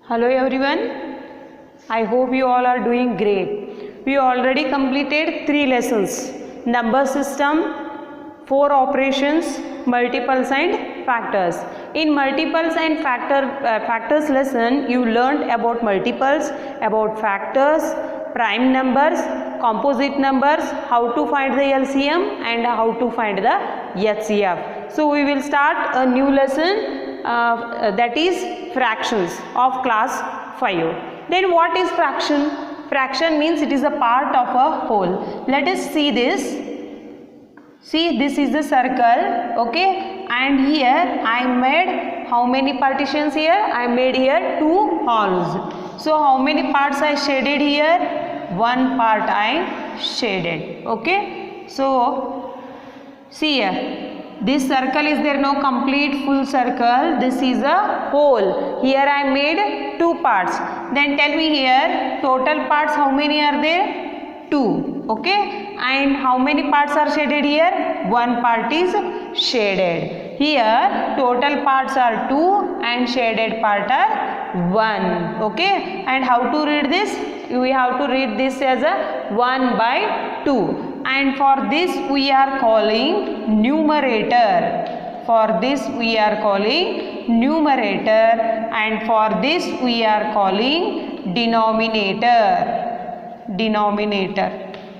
Hello everyone, I hope you all are doing great. We already completed 3 lessons: number system, 4 operations, multiples and factors. In multiples and factors lesson, you learned about multiples, about factors, prime numbers, composite numbers, how to find the LCM and how to find the HCF. So we will start a new lesson that is fractions of class 5. Then what is fraction? Fraction means it is a part of a whole. Let us see this. See, this is the circle, okay, and here I made how many partitions here? I made here 2 holes. So how many parts I shaded here? 1 part I shaded, okay. So see here, this circle is there, no complete full circle, this is a hole. Here I made 2 parts. Then tell me here, total parts how many are there? 2, okay. And how many parts are shaded here? 1 part is shaded. Here total parts are 2 and shaded part are 1, okay. And how to read this? We have to read this as a 1 by 2. And for this we are calling numerator. For this we are calling numerator, and for this we are calling denominator,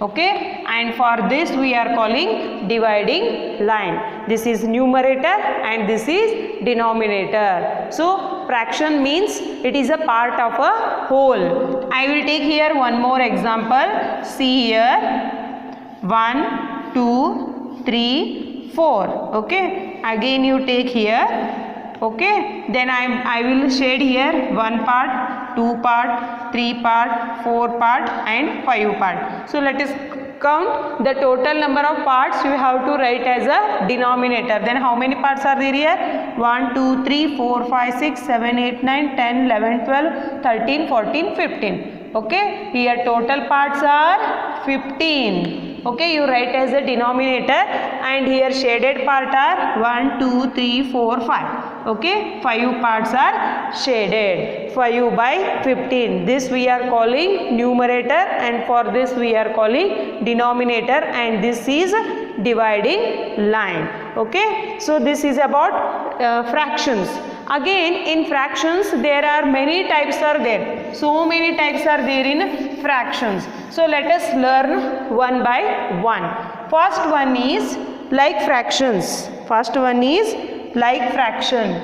okay. And for this we are calling dividing line. This is numerator and this is denominator. So fraction means it is a part of a whole. I will take here one more example. See here, 1, 2, 3, 4, okay. Again you take here, okay. Then I will shade here 1 part, 2 part, 3 part, 4 part and 5 part. So let us count the total number of parts you have to write as a denominator. Then how many parts are there here? 1, 2, 3, 4, 5, 6, 7, 8, 9, 10, 11, 12, 13, 14, 15. Okay, here total parts are 15. Okay, you write as a denominator, and here shaded part are 1, 2, 3, 4, 5. Okay, 5 parts are shaded. 5 by 15. This we are calling numerator, and for this we are calling denominator, and this is dividing line. Okay, so this is about fractions. Again, in fractions there are many types are there. So many types are there in fractions. So let us learn one by one. First one is like fractions. First one is like fraction.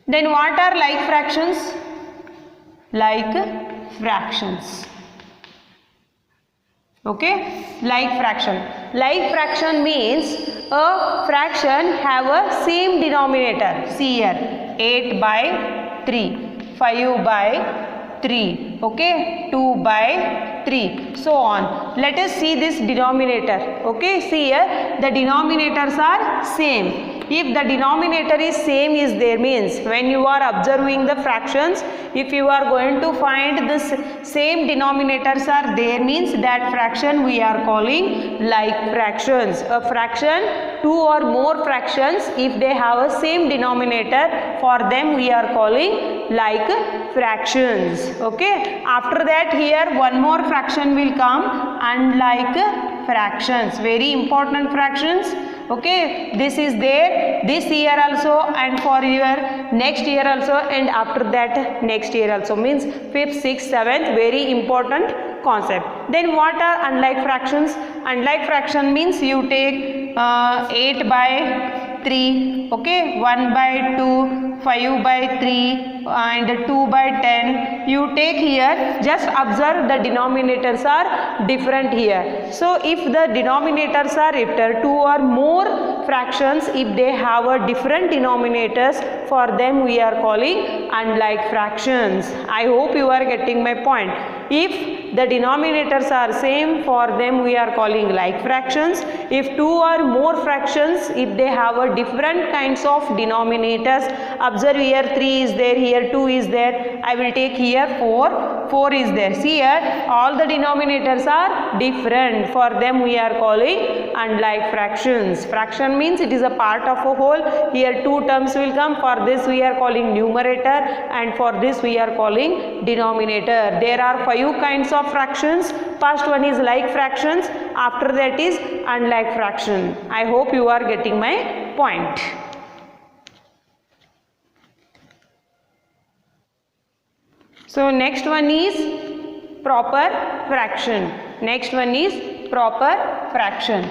Then what are like fractions? Like fractions. Okay, like fraction. Like fraction means a fraction have a same denominator. See here, 8 by 3, 5 by 3, okay, 2 by 3, so on. Let us see this denominator. Okay, see here, the denominators are same. If the denominator is same is there, means when you are observing the fractions, if you are going to find the same denominators are there, means that fraction we are calling like fractions. A fraction, 2 or more fractions, if they have a same denominator, for them we are calling like fractions. Okay, after that here one more fraction will come, unlike fractions, very important fractions. Okay, this is there this year also, and for your next year also, and after that next year also, means 5th, 6th, 7th, very important concept. Then what are unlike fractions? Unlike fraction means you take 8 by 3, okay, 1 by 2, 5 by 3 and 2 by 10. You take here, just observe the denominators are different here. So if the denominators are after 2 or more fractions, if they have a different denominators, for them we are calling unlike fractions. I hope you are getting my point. If the denominators are same, for them we are calling like fractions. If 2 or more fractions, if they have a different kinds of denominators, observe here 3 is there, here 2 is there, I will take here 4 4 is there. See here, all the denominators are different. For them we are calling unlike fractions. Fraction means it is a part of a whole. Here two terms will come. For this we are calling numerator, and for this we are calling denominator. There are 5 kinds of fractions. First one is like fractions. After that is unlike fraction. I hope you are getting my point. So next one is proper fraction. Next one is proper fraction.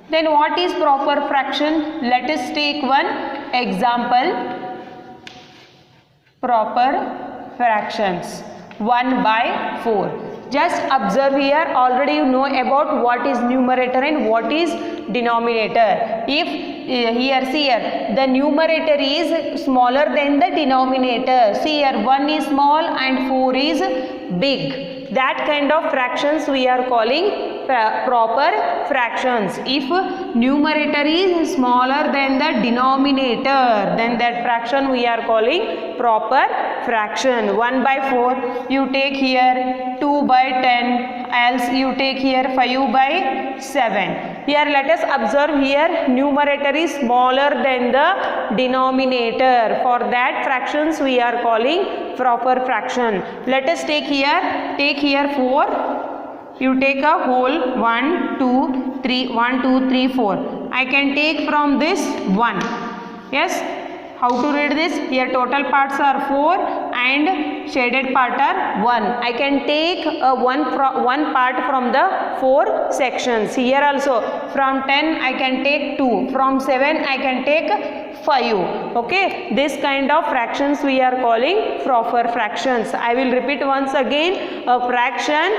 Then what is proper fraction? Let us take one example. Proper fractions. 1 by 4. Just observe here, already you know about what is numerator and what is denominator. If here, see here, the numerator is smaller than the denominator. See here, 1 is small and 4 is big. That kind of fractions we are calling proper fractions. If numerator is smaller than the denominator, then that fraction we are calling proper fraction. 1 by 4, you take here 2 by 10, else you take here 5 by 7. Here let us observe here, numerator is smaller than the denominator. For that fractions we are calling proper fraction. Let us take here 4. You take a whole 1, 2, 3, 4. I can take from this 1. Yes. How to read this? Here total parts are 4 and shaded part are 1. I can take one part from the 4 sections. Here also from 10 I can take 2. From 7 I can take 5. Okay. This kind of fractions we are calling proper fractions. I will repeat once again. A fraction,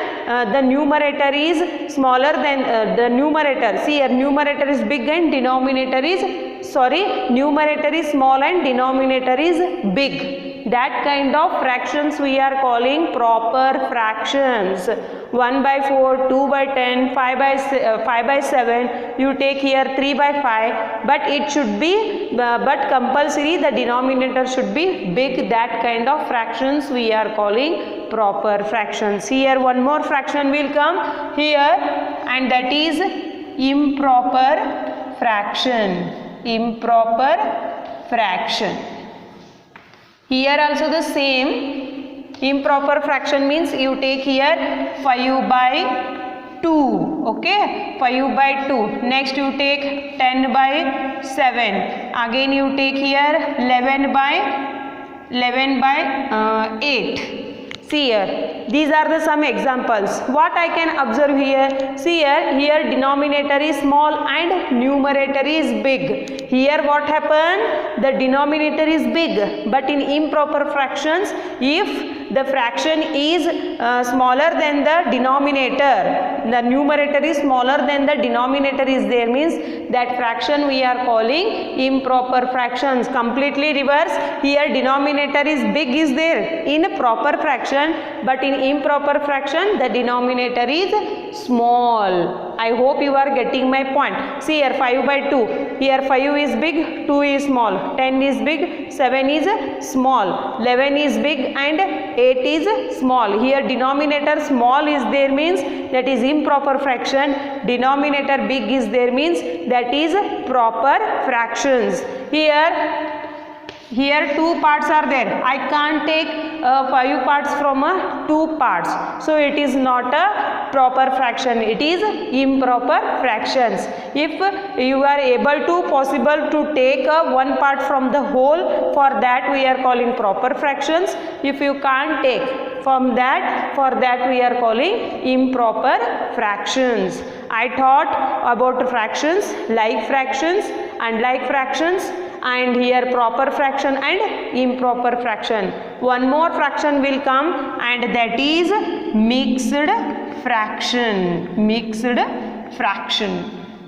the numerator is smaller than the numerator. See here, numerator is big and denominator is numerator is small and denominator is big. That kind of fractions we are calling proper fractions. 1 by 4, 2 by 10, 5 by 7, you take here 3 by 5, but it should be, but compulsory the denominator should be big. That kind of fractions we are calling proper fractions. Here one more fraction will come here, and that is improper fraction. Improper fraction. Here also the same. Improper fraction means you take here 5 by 2. Okay, 5 by 2. Next you take 10 by 7. Again you take here 11 by 8. See here, these are the some examples. What I can observe here? See here denominator is small and numerator is big. Here what happened? The denominator is big, but in improper fractions, if the fraction is smaller than the denominator, the numerator is smaller than the denominator is there, means that fraction we are calling improper fractions. Completely reverse. Here denominator is big is there in a proper fraction, but in improper fraction the denominator is small. I hope you are getting my point. See here 5 by 2. Here 5 is big, 2 is small, 10 is big, 7 is small, 11 is big and 8 is small. Here denominator small is there, means that is improper fraction. Denominator big is there, means that is proper fractions. Here 2 parts are there. I can't take 5 parts from 2 parts. So it is not a proper fraction. It is improper fractions. If you are possible to take one part from the whole, for that we are calling proper fractions. If you can't take from that, for that we are calling improper fractions. I taught about fractions, like fractions, unlike fractions, and here proper fraction and improper fraction. One more fraction will come, and that is mixed fraction. Mixed fraction.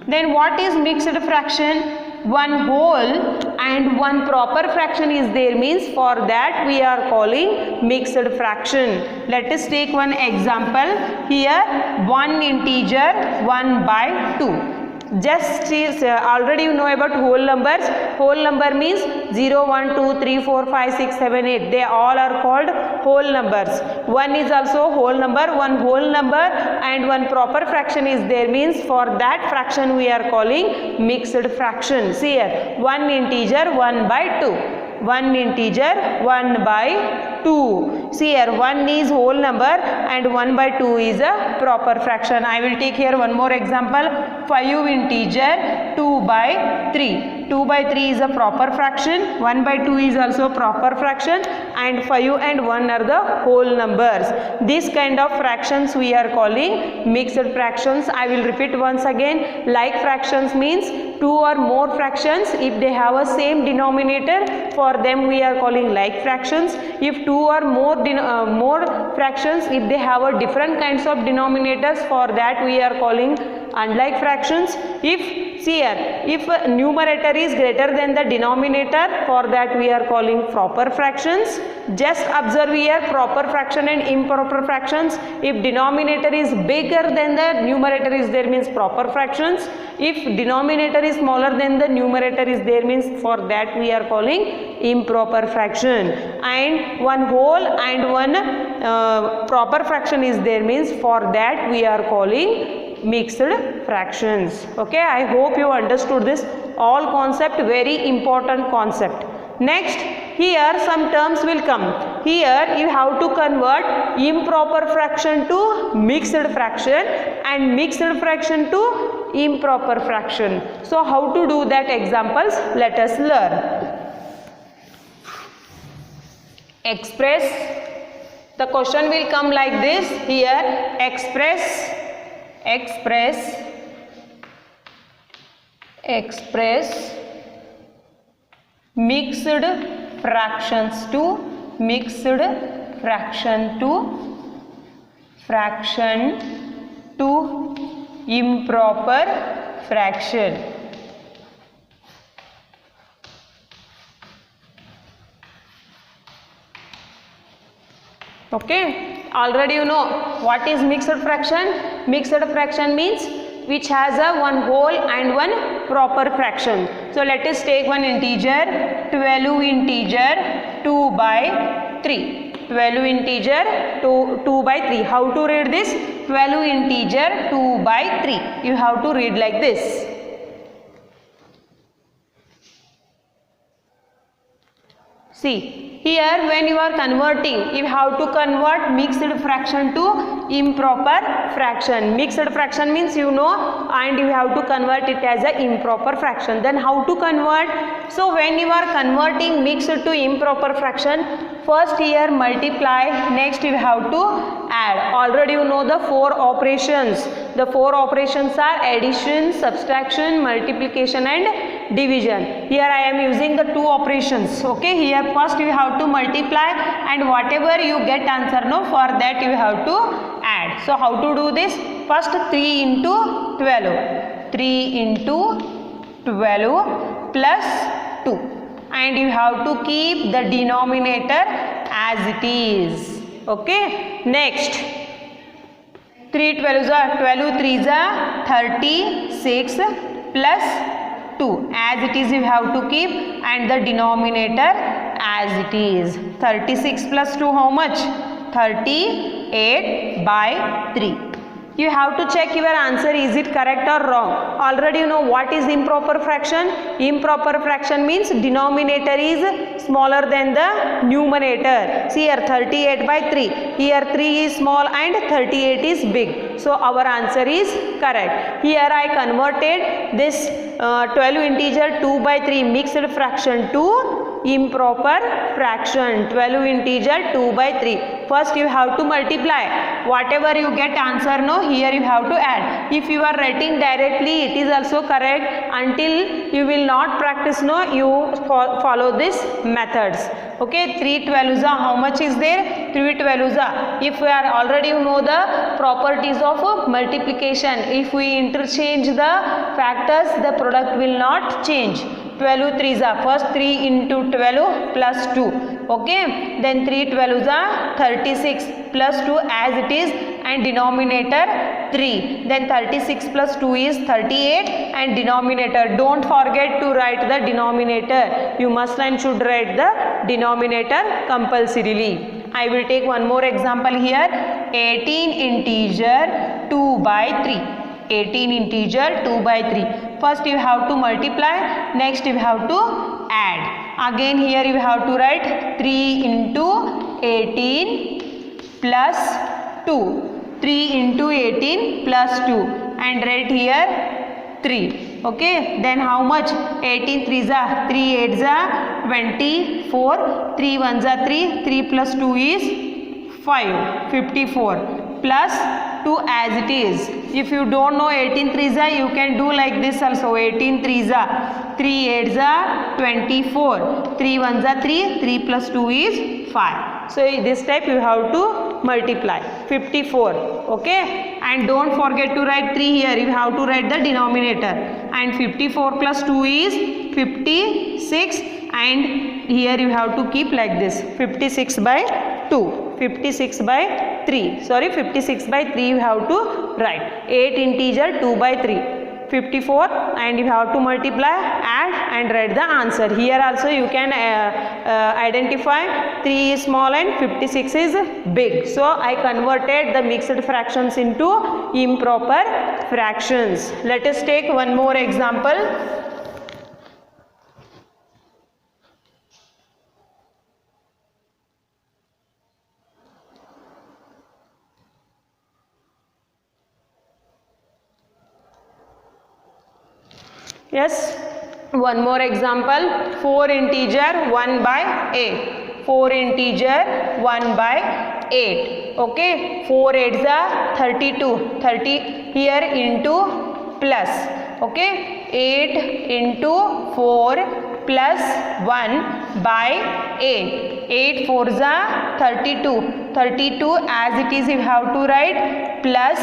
Then what is mixed fraction? One whole and one proper fraction is there, means for that we are calling mixed fraction. Let us take one example. Here one integer 1 by 2. just is already you know about whole numbers. Whole number means 0, 1, 2, 3, 4, 5, 6, 7, 8. They all are called whole numbers. 1 is also whole number. One whole number and one proper fraction is there, means for that fraction we are calling mixed fraction. See here, 1 integer 1 by 2. 1 integer 1 by 2. See here, 1 is whole number and 1 by 2 is a proper fraction. I will take here one more example. 5 integer 2 by 3. 2 by 3 is a proper fraction. 1 by 2 is also proper fraction, and 5 and 1 are the whole numbers. This kind of fractions we are calling mixed fractions. I will repeat once again. Like fractions means 2 or more fractions. If they have a same denominator, for them we are calling like fractions. If 2 or more fractions, if they have a different kinds of denominators, for that we are calling unlike fractions. If see here, if numerator is greater than the denominator, for that we are calling proper fractions. Just observe here, proper fraction and improper fractions. If denominator is bigger than the numerator is there, means proper fractions. If denominator is smaller than the numerator is there, means for that we are calling improper fraction. And one whole and one proper fraction is there, means for that we are calling mixed fractions. Okay, I hope you understood this all concept, very important concept. Next, here some terms will come. Here you have to convert improper fraction to mixed fraction and mixed fraction to improper fraction. So how to do that examples, let us learn. Express, the question will come like this. Here express mixed fractions to fraction to improper fraction. Okay, already you know what is mixed fraction. Mixed fraction means which has a one whole and one proper fraction. So let us take one integer, 12 integer 2 by 3. 12 integer 2 by 3. How to read this? 12 integer 2 by 3. You have to read like this. See, here when you are converting, you have to convert mixed fraction to improper fraction. Mixed fraction means you know, and you have to convert it as an improper fraction. Then how to convert? So when you are converting mixed to improper fraction, first here multiply, next you have to add. Already you know the 4 operations. The 4 operations are addition, subtraction, multiplication and division. Here I am using the 2 operations. Okay, here first you have to multiply, and whatever you get answer, no, for that you have to add. So how to do this? First 3 into 12. 3 into 12 plus 2. And you have to keep the denominator as it is. Okay, next 3 12s are 12 3s are 36 plus 2. As it is you have to keep, and the denominator as it is. 36 plus 2 how much? 38 by 3. You have to check your answer, is it correct or wrong. Already you know what is improper fraction. Improper fraction means denominator is smaller than the numerator. See here 38 by 3. Here 3 is small and 38 is big. So our answer is correct. Here I converted this 12 integer 2 by 3 mixed fraction to improper fraction. 12 integer 2 by 3. First you have to multiply. Whatever you get answer, no, here you have to add. If you are writing directly, it is also correct. Until you will not practice, no, you follow these methods. Okay, 3 12s are how much is there? 3 12s are. If we are already you know the properties of multiplication, if we interchange the factors, the product will not change. 12 3s are, first 3 into 12 plus 2. Okay, then 3 12s are 36 plus 2 as it is, and denominator 3. Then 36 plus 2 is 38, and denominator, don't forget to write the denominator. You must and should write the denominator compulsorily. I will take one more example here. 18 integer 2 by 3. 18 integer 2 by 3. First you have to multiply, next you have to add. Again here you have to write 3 into 18 plus 2. 3 into 18 plus 2, and write here 3. Okay, then how much? 18 3s are 3 8s are 24. 3 1s are 3. 3 plus 2 is 5. 54 plus 2 as it is. If you don't know 18 3s are, you can do like this also. 18 3s are 3 8s are 24. 3 1s are 3. 3 plus 2 is 5. So this type you have to multiply. 54. Okay, and don't forget to write 3 here. You have to write the denominator, and 54 plus 2 is 56, and here you have to keep like this. 56 by 2. 56 by 3. Sorry, 56 by 3 you have to write. 8 integer 2 by 3. 54, and you have to multiply, add, and write the answer. Here also you can identify 3 is small and 56 is big. So I converted the mixed fractions into improper fractions. Let us take one more example. Yes, one more example. 4 integer 1 by 8. 4 integer 1 by 8. Okay, 4 8s are 32. 30 here into plus. Okay, 8 into 4 plus 1 by 8. 8 4s are 32. 32 as it is you have to write plus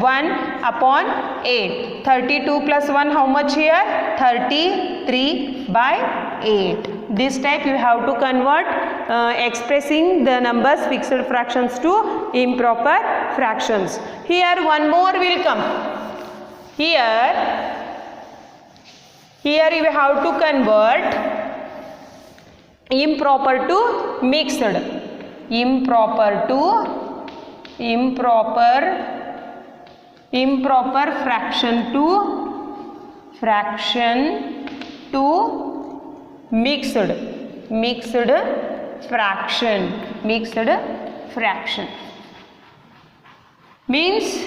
1 upon 8. 32 plus 1 how much here? 33 by 8. This type you have to convert expressing the numbers fixed fractions to improper fractions. Here one more will come. Here you have to convert improper to mixed. Improper fraction to mixed fraction means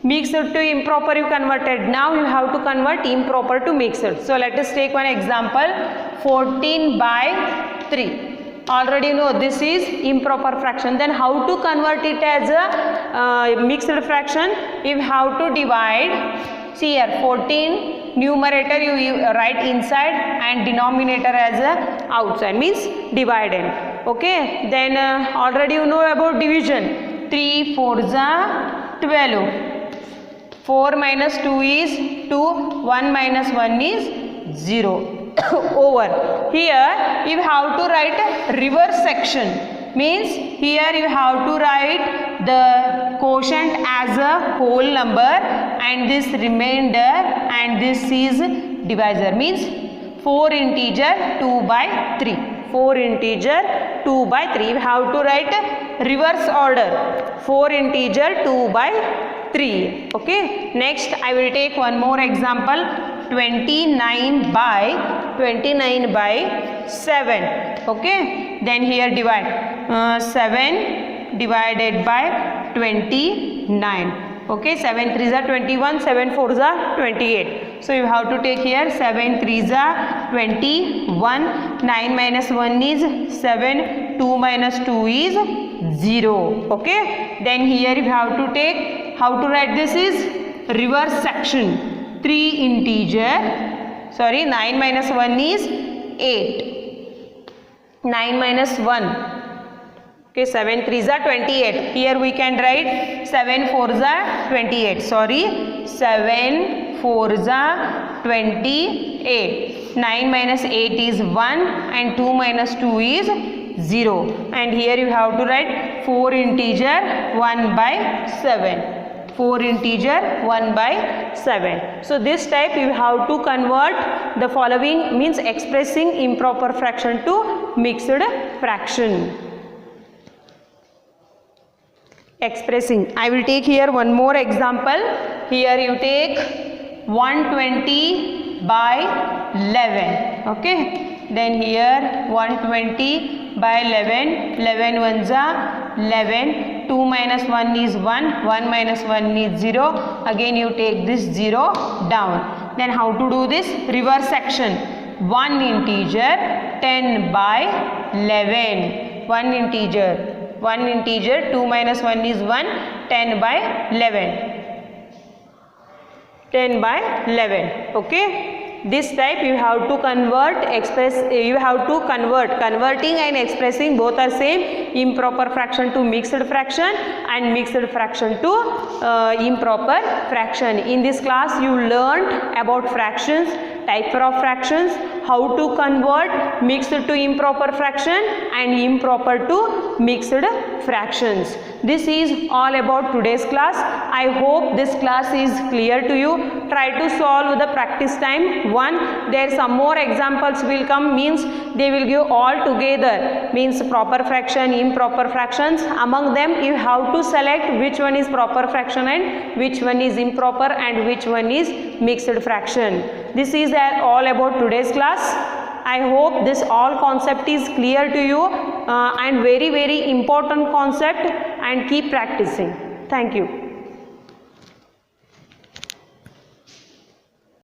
mixed to improper you converted. Now you have to convert improper to mixed. So let us take one example. 14 by 3. Already know this is improper fraction. Then how to convert it as a mixed fraction? You have to divide. See here, 14 numerator you write inside and denominator as a outside, means dividend. Okay, then already you know about division. 3 4s are 12. 4 minus 2 is 2. 1 minus 1 is 0. Over here you have to write reverse section, means here you have to write the quotient as a whole number and this remainder and this is divisor, means 4 integer 2 by 3. 4 integer 2 by 3. You have to write reverse order. 4 integer 2 by 3. Okay. Next I will take one more example. 29 by 7. Okay, then here divide 7 divided by 29. Okay, 7 3s are 21, 7 4s are 28. So you have to take here 7 3s are 21, 9 minus 1 is 7, 2 minus 2 is 0. Okay, then here you have to take, how to write this is reverse section. 3 integer, sorry, 9 minus 1 is 8. 9 minus 1. Okay, 7 3s are 28. Here we can write 7 4s are 28. Sorry, 7 4s are 28. 9 minus 8 is 1 and 2 minus 2 is 0. And here you have to write 4 integer 1 by 7. 4 integer 1 by 7. So this type you have to convert the following, means expressing improper fraction to mixed fraction. Expressing, I will take here one more example. Here you take 120 by 11. Okay, then here 120 by 11, 11 ones are 11, 2 minus 1 is 1, 1 minus 1 is 0, again you take this 0 down. Then how to do this? Reverse section. 1 integer 10 by 11, 1 integer, 2 minus 1 is 1, 10 by 11, 10 by 11. Okay, this type you have to convert, converting and expressing both are same, improper fraction to mixed fraction and mixed fraction to improper fraction. In this class you learnt about fractions, type of fractions, how to convert mixed to improper fraction and improper to mixed fractions. This is all about today's class. I hope this class is clear to you. Try to solve the practice time 1. There some more examples will come, means they will give all together, means proper fraction, improper fractions. Among them you have to select which one is proper fraction and which one is improper and which one is mixed fraction. This is all about today's class. I hope this all concept is clear to you and very important concept, and keep practicing. Thank you.